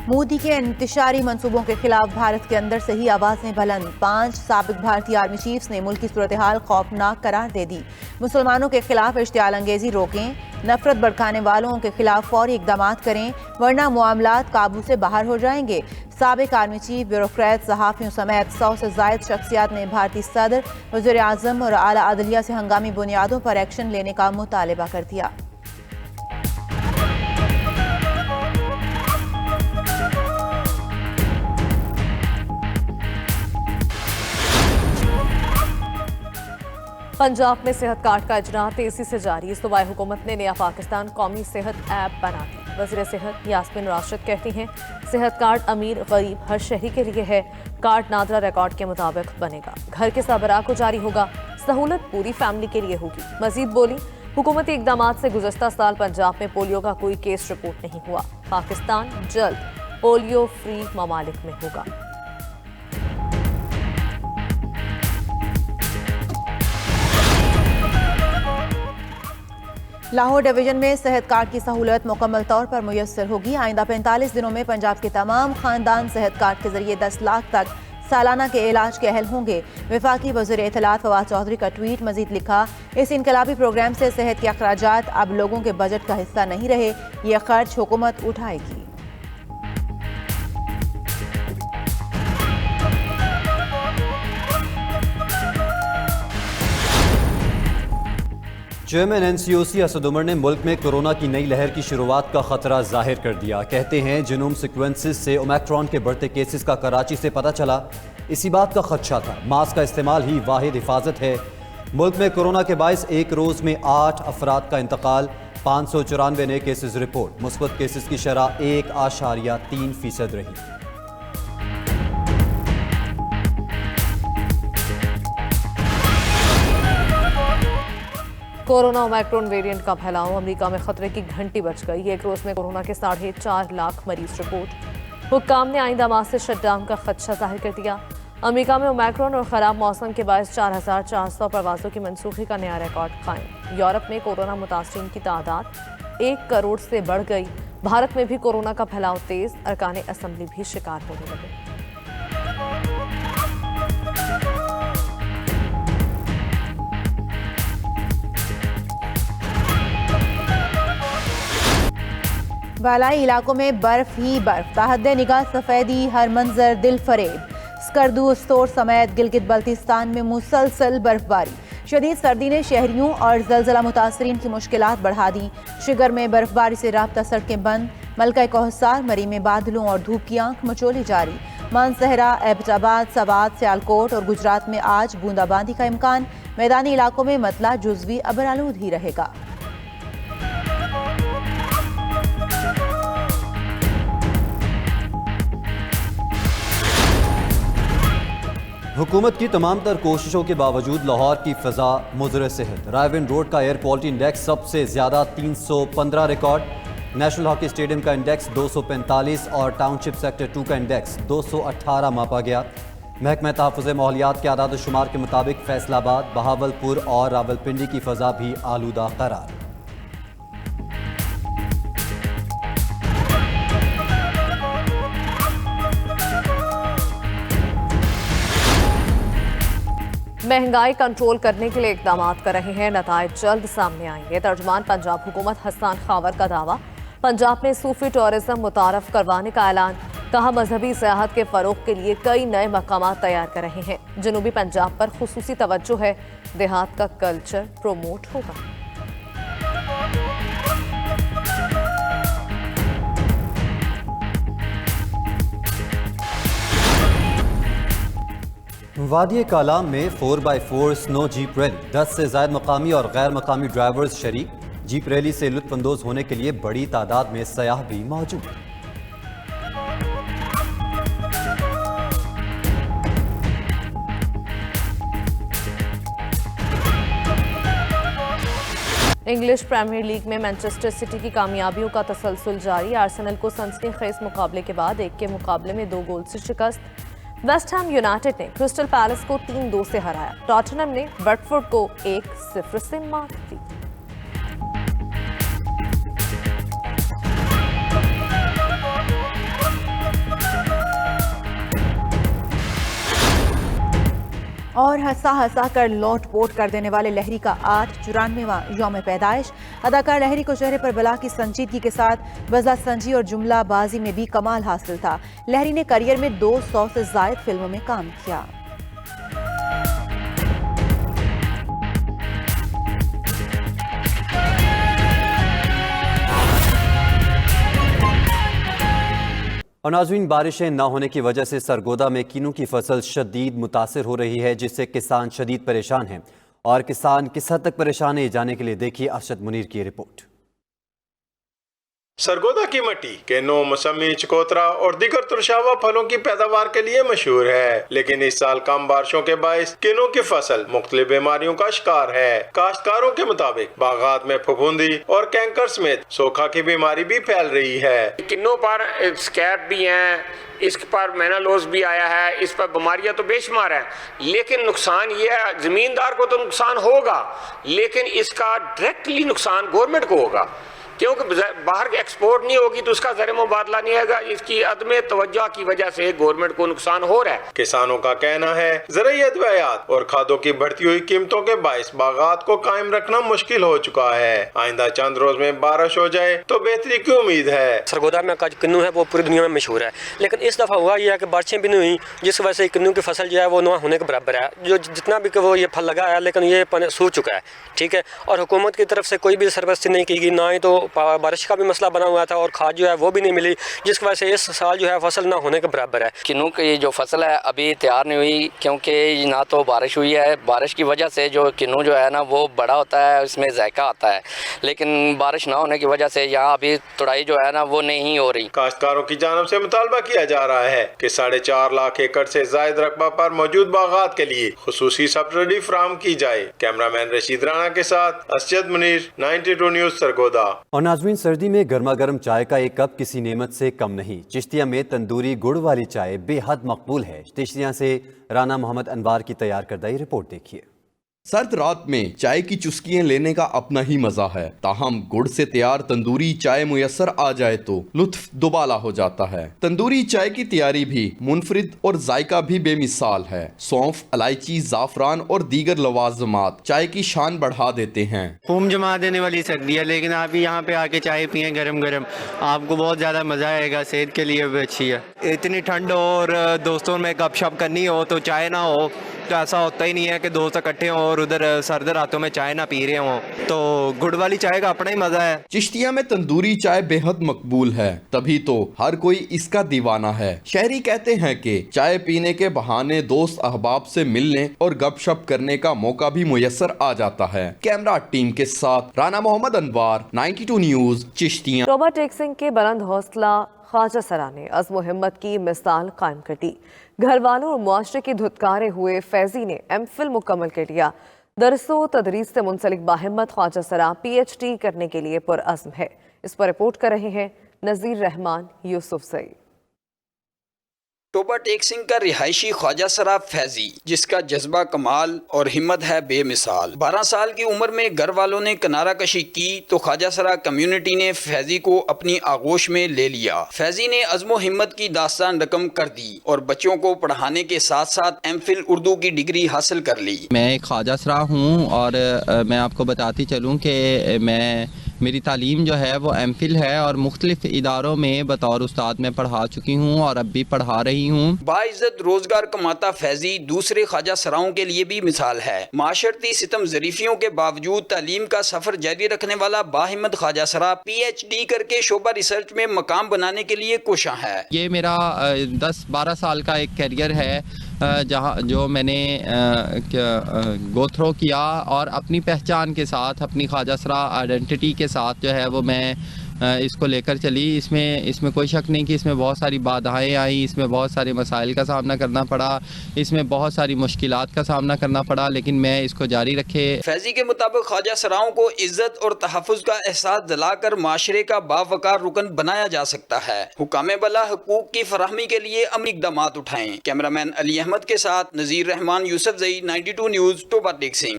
मोदी के इंतशारी मंसूबों के खिलाफ भारत के अंदर से ही आवाजें बुलंद। 5 साबिक भारतीय आर्मी चीफ्स ने मुल्क की सूरत हाल खौफनाक करार दे दी। मुसलमानों के खिलाफ इश्तियाल अंगेजी रोकें, नफरत भड़काने वालों के खिलाफ फौरी इकदाम करें, वरना मामलात काबू से बाहर हो जाएंगे। साबिक आर्मी चीफ, ब्यूरोक्रेट, सहाफियों समेत 100 से जायद शख्सियात ने भारतीय सदर, वज़ीर आज़म और आला अदलिया से हंगामी बुनियादों पर एक्शन लेने का मुतालबा कर दिया। पंजाब में सेहत कार्ड का इजरा तेजी से जारी। सूबाई हुकूमत ने नया पाकिस्तान कौमी सेहत ऐप बना दी। वज़ीर सेहत यास्मीन राशिद कहती हैं, सेहत कार्ड अमीर गरीब हर शहरी के लिए है। कार्ड नादरा रिकॉर्ड के मुताबिक बनेगा, घर के सरबराह को जारी होगा, सहूलत पूरी फैमिली के लिए होगी। मजीद बोली, हुकूमती इकदाम से गुज़श्ता साल पंजाब में पोलियो का कोई केस रिपोर्ट नहीं हुआ। पाकिस्तान जल्द पोलियो फ्री ममालिक में होगा। लाहौर डिवीजन में सेहत कार्ड की सहूलत मुकम्मल तौर पर मुयस्सर होगी। आइंदा 45 दिनों में पंजाब के तमाम खानदान सेहत कार्ड के जरिए 10 लाख तक सालाना के इलाज के अहल होंगे। वफाकी वज़ीर इत्तलात फवाद चौधरी का ट्वीट मजीद लिखा, इस इनकलाबी प्रोग्राम से सेहत के अखराजात अब लोगों के बजट का हिस्सा नहीं रहे, यह खर्च हुकूमत उठाएगी। चेयरमैन NCOC असद उमर ने मुल्क में कोरोना की नई लहर की शुरुआत का खतरा जाहिर कर दिया। कहते हैं, जीनोम सीक्वेंसेस से ओमिक्रॉन के बढ़ते केसेस का कराची से पता चला, इसी बात का खदशा था। मास्क का इस्तेमाल ही वाहिद हिफाजत है। मुल्क में कोरोना के बायस एक रोज़ में 8 अफराद का इंतकाल, 594 नए केसेस रिपोर्ट। मुस्बत केसेस की शरह 1.3% रही। कोरोना ओमिक्रॉन वेरिएंट का फैलाव, अमेरिका में खतरे की घंटी बज गई। एक रोज में कोरोना के 4.5 लाख मरीज रिपोर्ट। हुक्काम ने आइंदा माह से शटडाउन का खदशा जाहिर कर दिया। अमेरिका में ओमिक्रॉन और खराब मौसम के बायस 4,400 परवाजों की मंसूखी का नया रिकॉर्ड कायम। यूरोप में कोरोना मुतासरीन की तादाद 1 करोड़ से बढ़ गई। भारत में भी कोरोना का फैलाव तेज, अरकान असम्बली भी शिकार होने लगे। बालाई इलाकों में बर्फ ही बर्फ, ताहद्दे निगाह सफेदी, हर मंजर दिल फरेब। स्कर्दू, स्तोर समेत गिलगित बल्तिस्तान में मुसलसल बर्फबारी। शदीद सर्दी ने शहरियों और जलजला मुतासरीन की मुश्किलात बढ़ा दी। शिगर में बर्फबारी से राब्ता सड़कें बंद। मलका कोहसार मरी में बादलों और धूप की आंख मचोली जारी। मानसहरा, एबटाबाद, सवात, सियालकोट और गुजरात में आज बूंदाबांदी का इम्कान। मैदानी इलाकों में मतला जुज़वी अबरालूद ही रहेगा। हुकूमत की तमाम तर कोशिशों के बावजूद लाहौर की फ़ज़ा मुज़र सेहत। रायविन रोड का एयर क्वालिटी इंडेक्स सबसे ज़्यादा 315 रिकॉर्ड। नेशनल हॉकी स्टेडियम का इंडेक्स 245 और टाउनशिप सेक्टर 2 का इंडेक्स 218 मापा गया। महकमा तहफ़्फ़ुज़ माहौलियात के आदाद शुमार के मुताबिक फैसलाबाद, बहावलपुर और रावलपिंडी की फ़ज़ा भी आलूदा करार। महंगाई कंट्रोल करने के लिए इकदाम कर रहे हैं, नताइज जल्द सामने आएंगे। तर्जुमान पंजाब हुकूमत हसन खावर का दावा। पंजाब में सूफी टूरिज्म मुतारफ करवाने का ऐलान। कहा, मजहबी सियाहत के फरोग के लिए कई नए मकामात तैयार कर रहे हैं। जनूबी पंजाब पर खुसूसी तवज्जो है, देहात का कल्चर प्रोमोट होगा। वादी कालाम में 4x4 स्नो जीप रैली, 10 से ज़ायद मकामी और गैर मकामी ड्राइवर्स शरीक। जीप रैली से लुत्फानंदोज होने के लिए बड़ी तादाद में सयाह भी मौजूद। इंग्लिश प्रीमियर लीग में मैनचेस्टर सिटी की कामयाबियों का तसलसल जारी। आर्सेनल को सनसनीखेज मुकाबले के बाद एक के मुकाबले में 2 गोल से शिकस्त। वेस्ट हैम यूनाइटेड ने क्रिस्टल पैलेस को 3-2 से हराया। टॉटनहम ने ब्रेंटफोर्ड को 1-0 से मात दी। और हंसा हंसा कर लोट पोट कर देने वाले लहरी का आज 94वां यौम पैदाइश। अदाकार लहरी को चेहरे पर बला की संजीदगी के साथ वज़ा संजी और जुमलाबाजी में भी कमाल हासिल था। लहरी ने करियर में 200 से ज़ायद फिल्मों में काम किया। और नाज़रीन, बारिशें न होने की वजह से सरगोदा में कीनू की फसल शदीद मुतासिर हो रही है, जिससे किसान शदीद परेशान हैं। और किसान किस हद तक परेशान है, ये जानने के लिए देखिए अरशद मुनीर की रिपोर्ट। सरगोदा की मट्टी केनो, मौसमी, चकोतरा और दीगर तुरशावा फलों की पैदावार के लिए मशहूर है, लेकिन इस साल कम बारिशों के बायस केनो की फसल मुख्तलिफ बीमारियों का शिकार है। काश्तकारों के मुताबिक बागात में फफूंदी और कैंकर समेत सोखा की बीमारी भी फैल रही है। किन्नों पर स्कैब भी हैं, इस पर मेनालोज भी आया है, इस पर बीमारियां तो बेशुमार हैं, लेकिन नुकसान ये है, जमींदार को तो नुकसान होगा, लेकिन इसका डायरेक्टली नुकसान गवर्नमेंट को होगा, क्योंकि बाहर एक्सपोर्ट नहीं होगी तो उसका ज़र मुबादला नहीं आएगा। इसकी अदम तवज्जो की वजह से गवर्नमेंट को नुकसान हो रहा है। किसानों का कहना है ज़रूरी अद्वियात और खादों की बढ़ती हुई कीमतों के बायस बागात को कायम रखना मुश्किल हो चुका है। आइंदा चंद रोज में बारिश हो जाए तो बेहतरी की उम्मीद है। सरगोदा में का किन्नू है वो पूरी दुनिया में मशहूर है, लेकिन इस दफा हुआ यह है कि बारिशें भी नहीं हुई, जिस वजह से किन्नू की फसल जो है वो ना होने के बराबर है। जो जितना भी वो ये फल लगा है, लेकिन ये सूख चुका है, ठीक है। और हुकूमत की तरफ से कोई भी सरपरस्ती नहीं की गई, ना ही तो बारिश का भी मसला बना हुआ था और खाद जो है वो भी नहीं मिली, जिस वजह से इस साल जो है फसल ना होने के बराबर है। किन्नू की जो फसल है अभी तैयार नहीं हुई, क्योंकि ना तो बारिश हुई है। बारिश की वजह से जो किन्नू जो है ना वो बड़ा होता है, उसमें जायका आता है, लेकिन बारिश ना होने की वजह से यहाँ अभी तुड़ाई जो है ना वो नहीं हो रही। काश्तकारों की जानब से मुतालबा किया जा रहा है कि 4.5 लाख एकड़ से जायद रकबा पर मौजूद बागात के लिए खुसूसी सब्सिडी फराहम की जाए। कैमरामैन रशीद राणा के साथ अरशद मुनीर, 92 न्यूज़, सरगोदा। और नाज़रीन, सर्दी में गर्मा गर्म चाय का एक कप किसी नेमत से कम नहीं। चिश्तिया में तंदूरी गुड़ वाली चाय बेहद मकबूल है। चिश्तिया से राना मोहम्मद अनवार की तैयार करदा ये रिपोर्ट देखिए। सर्द रात में चाय की चुस्कियां लेने का अपना ही मजा है, ताहम गुड़ से तैयार तंदूरी चाय मुयस्सर आ जाए तो लुत्फ दुबाला हो जाता है। तंदूरी चाय की तैयारी भी मुनफरिद और जायका भी बेमिसाल है। सौंफ, इलायची, जाफरान और दीगर लवाजमात चाय की शान बढ़ा देते हैं। खून जमा देने वाली सर्दी है, लेकिन आप यहाँ पे आके चाय पिए गरम गरम, आपको बहुत ज़्यादा मज़ा आएगा, सेहत के लिए भी अच्छी है। इतनी ठंड हो और दोस्तों में गपशप करनी हो तो चाय ना हो तो ऐसा होता ही नहीं है कि दोस्त इकट्ठे हों और उधर सर्द रातों में चाय ना पी रहे हों, तो गुड़ वाली चाय का अपना ही मजा है। चिश्तिया में तंदूरी चाय बेहद मकबूल है, तभी तो हर कोई इसका दीवाना है। शहरी कहते हैं कि चाय पीने के बहाने दोस्त अहबाब से मिलने और गपशप करने का मौका भी मुयस्सर आ जाता है। कैमरा टीम के साथ राना मोहम्मद अनवार, 92 न्यूज़, चिश्तिया। शोभा टेक्सिंग के बुलंद हौसला ख्वाजा सरा ने अज़्म हिम्मत की मिसाल कायम कर दी। घर वालों और मुआशरे की धुतकारे हुए फैजी ने एमफिल मुकम्मल कर लिया। दरसो तदरीस से मुंसलिक बाहिम्मत ख्वाजा सरा PhD करने के लिए पुरअज़्म है। इस पर रिपोर्ट कर रहे हैं नज़ीर रहमान, यूसुफ सईद। शोभा टेक्सिंग का रिहायशी ख्वाजा सरा फैजी, जिसका जज्बा कमाल और हिम्मत है बेमिसाल। 12 साल की उम्र में घर वालों ने किनारा कशी की तो ख्वाजा सरा कम्युनिटी ने फैजी को अपनी आगोश में ले लिया। फैजी ने अज़्मो हिम्मत की दास्तान रकम कर दी और बच्चों को पढ़ाने के साथ साथ एमफिल उर्दू की डिग्री हासिल कर ली। मैं एक ख्वाजा सरा हूँ और मैं आपको बताती चलूँ कि मेरी तालीम जो है वो एमफिल है और मुख्तलिफ इदारों में बतौर उस्ताद में पढ़ा चुकी हूँ और अब भी पढ़ा रही हूँ। बाइज्जत रोजगार कमाता फैजी दूसरे ख्वाजा सराओं के लिए भी मिसाल है। माशरती सितम ज़रीफियों के बावजूद तालीम का सफर जारी रखने वाला बाहिम्मत ख्वाजा सरा PhD करके शोभा रिसर्च में मकाम बनाने के लिए कोशां है। ये मेरा 10-12 साल का एक कैरियर है जहाँ जो मैंने गो थ्रो किया और अपनी पहचान के साथ, अपनी ख्वाजा सरा आइडेंटिटी के साथ जो है वो मैं इसको लेकर चली। इसमें कोई शक नहीं कि इसमें बहुत सारी बाधाएं आई, इसमें बहुत सारे मसाइल का सामना करना पड़ा, इसमें बहुत सारी मुश्किलात का सामना करना पड़ा, लेकिन मैं इसको जारी रखे। फैजी के मुताबिक ख्वाजा सराओं को इज्जत और तहफ़्फ़ुज़ का एहसास दिलाकर माशरे का बावकार रुकन बनाया जा सकता है। हुकामे बला हुकूक की फराहमी के लिए अमली इक़दामात उठाएं। कैमरामैन अली अहमद के साथ नज़ीर रहमान, यूसुफ ज़ई, 92 न्यूज़, शोभा टेक्सिंग।